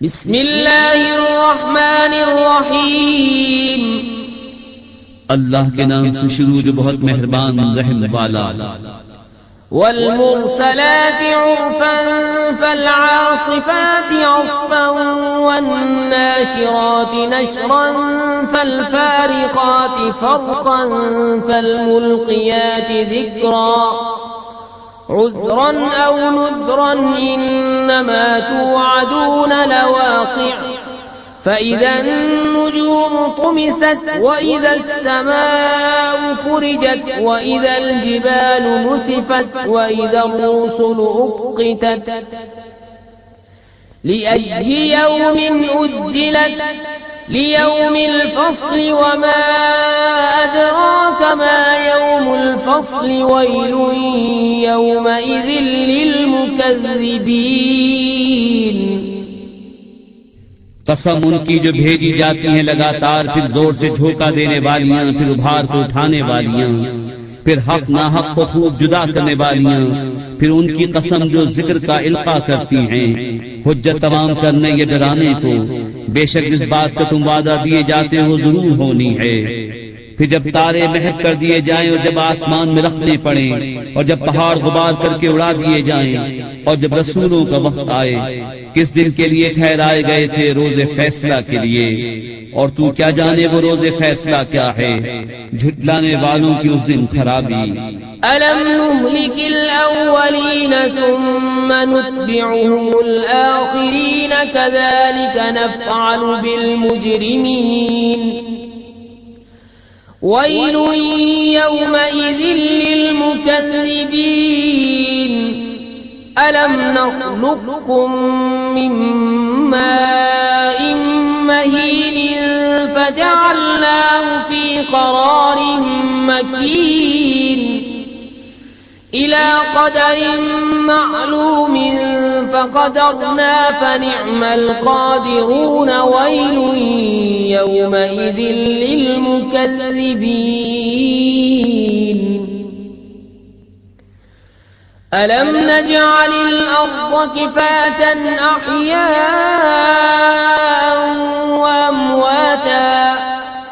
बिस्मिल्लाहिर्रहमानिर्रहीम। अल्लाह के नाम से शुरू जो बहुत मेहरबान रहम वाला। वल्मुरसलाति उर्फन फलआसिफाति अस्फन वन्नाशिराति नशरन फलफारिकाति फरक़न फलमुल्क़ियाति ज़िक्रा उज़्रन औ नुज़्रन इन्नमा तुअदून लवाक़िअ फ़इज़ा अन्नुजूम तुमिसत वइज़ा अस्समाउ फ़ुरिजत वइज़ा अलजिबालु नुसिफ़त वइज़ा अर्रुसुलु उक़्क़ितत लिअय्यि यौमिन उज्जिलत लियौमिल फ़स्लि वमा अदराक मा यौमुल फ़स्लि वैलुन यौमइज़िन लिलमुकज़्ज़िबीन। कसम उनकी जो भेजी जाती हैं लगातार, फिर जोर से झोंका देने वालियां, फिर उभार को उठाने वालियां, फिर हक नाहक को खूब जुदा करने वालियां, फिर उनकी कसम जो जिक्र का इल्का करती हैं, हुज्जत तमाम करने ये डराने को। बेशक इस बात का तुम वादा दिए जाते हो जरूर होनी है। फिर जब तारे महक कर दिए जाएं और जब आसमान में रखने पड़े और जब पहाड़ गुबार करके उड़ा दिए जाएं और जब रसूलों का वक्त आए, किस दिन के लिए ठहराए गए थे? रोज़े फैसला के लिए। और तू क्या जाने वो रोज़े फैसला क्या है? झुटलाने वालों की उस दिन खराबी। अलम नुहलिकिल अव्वलीन सुम्मा नुत्बिउहुमुल आखिरीन कज़ालिका नफ़अलु बिल मुजरिमीन वैलुन यौमइज़िन लिलमुकज़्ज़िबीन। अलम नख़्लुक़कुम मिन माइन महीन फजअलनाहु फी क़रारिन मकीन इला क़दरिन मअलूमिन फ़क़दरना फ़निअमल क़ादिरून वैलुन यौमइज़िन लिलमुकज़्ज़िबीन। अलम नजअलिल अर्ज़ किफ़ातन अह्याअन व अम्वाता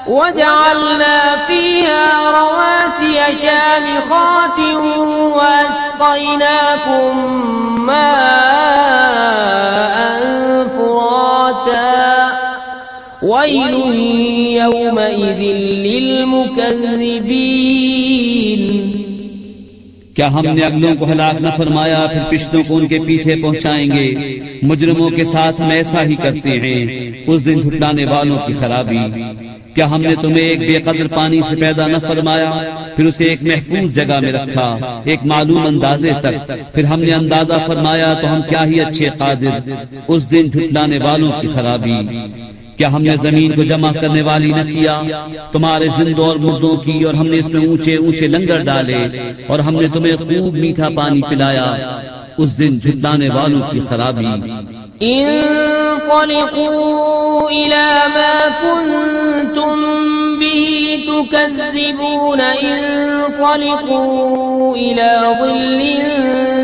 वजअलना फ़ीहा रवासिय शामिखातिन वअस्क़यनाकुम माअन फ़ुराता वैलुन यौमइज़िन लिलमुकज़्ज़िबीन। क्या हमने अगलों को हलाक न फरमाया, फिर पिछलों को उनके पीछे पहुंचाएंगे? मुजरिमों के साथ हम ऐसा ही करते हैं। उस दिन झुटलाने वालों की खराबी। क्या हमने तुम्हें एक बेकदर पानी से पैदा न फरमाया, फिर उसे एक महफूज जगह में रखा, एक मालूम अंदाजे तक, फिर हमने अंदाजा फरमाया तो हम क्या ही अच्छे कादिर। उस दिन झुटलाने वालों की खराबी। क्या हमने जमीन को जमा करने वाली न किया तुम्हारे जिंदों और मुर्दों की, और हमने इसमें ऊंचे ऊंचे लंगर डाले, और हमने तुम्हें खूब मीठा पानी पिलाया। उस दिन झुटलाने वालों की खराबी। इंतलिकू इला मा कुंतुम बिही तुकज़्ज़िबून इंतलिकू इला ज़िल्लिन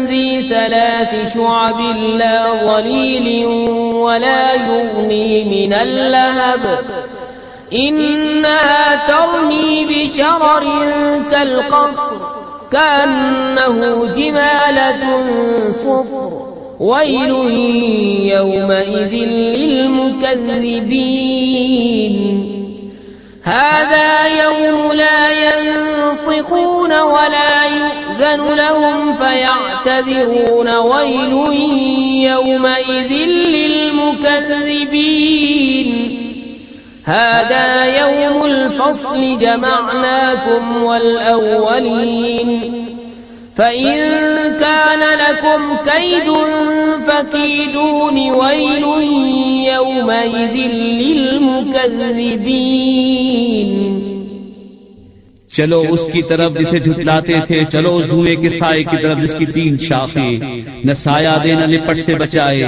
ज़ी सलासी शुअबिन ला ज़लीलिन वला युग़नी मिनल लहब इन्नहा तर्मी बिशररिन कल्क़स्र कअन्नहु जिमालतुन सुफ़्र वैलुन यौमइज़िन लिलमुकज़्ज़िबीन। हाज़ा यौम ला यंतिक़ून वला युअ्ज़नु लहुम फयअ्तज़िरून वैलुन यौमइज़िन लिलमुकज़्ज़िबीन। हाज़ा यौमुल फ़स्लि जमअनाकुम वल्अव्वलीन फ़इन कान लकुम कैदुन फ़कीदून वैलुन यौमइज़िन लिलमुकज़्ज़िबीन। चलो उसकी तरफ जिसे झुटलाते थे, चलो उस धुएं के साए की तरफ जिसकी 3 शाखें, न साया दे न लिपट से बचाए।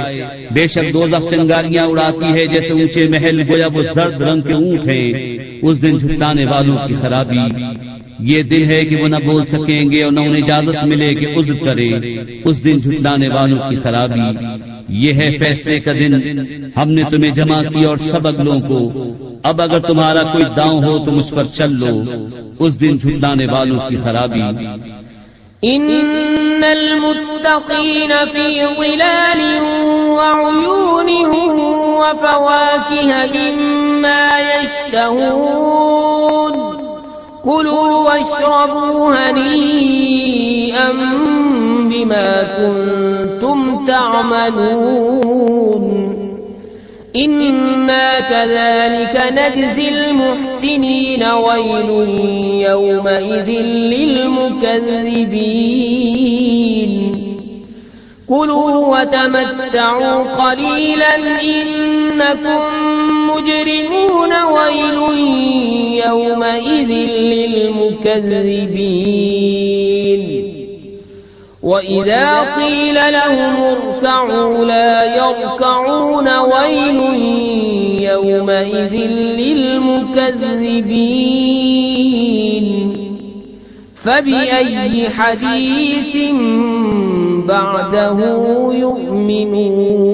बेशक दोज़ख चिंगारियां उड़ाती है जैसे ऊंचे महल, गोया वो जर्द रंग के ऊंट हैं। उस दिन झुटलाने वालों की खराबी। ये दिन है कि वो न बोल सकेंगे और न उन्हें इजाजत मिले कि उज़्र करें। उस दिन झुटलाने वालों की खराबी। ये है फैसले का दिन, हमने तुम्हें जमा किया और सब अगलों को। अब अगर तुम्हारा कोई दांव हो तुम उस पर चल लो। उस दिन झुटलाने वालों की खराबी। इन्नल मुत्तकीन फी ज़िलाल वअयून वफ़वाकिह मिम्मा यश्तहून कुलू वश्रबू हनीअन बिमा कुंतुम तअमलून इन्ना कज़ालिक नज्ज़िल मुहसिनीन वैल यौमइज़िन लिलमुकज़्ज़िबीन कुलू वतमत्तऊ क़लीलन इन्नकुम मुजरिमून वैल यौमइज़िन लिलमुकज़्ज़िबीन وإذا قيل لهم اركعوا لا يركعون ويل يومئذ للمكذبين فبأي حديث بعده يؤمنون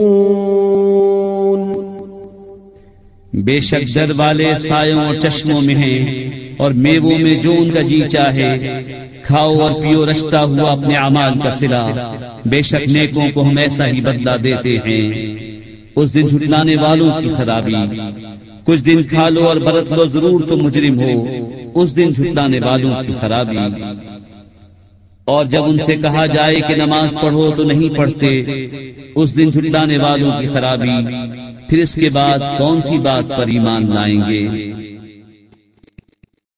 बेशक डर वाले सायों और चश्मों में हैं और मेवों में जो उनका जी चाहे। खाओ और पियो रचता हुआ अपने अमाल का सिला। बेशक नेकों को हम ऐसा ही बदला देते हैं। उस दिन झुटलाने वालों की खराबी। कुछ दिन खा लो और बरत लो, जरूर तुम मुजरिम हो। उस दिन झुटलाने वालों की खराबी। और जब उनसे कहा जाए कि नमाज पढ़ो तो नहीं पढ़ते, उस दिन झुटलाने वालों की खराबी। फिर इसके बाद कौन सी बात पर ईमान लाएंगे।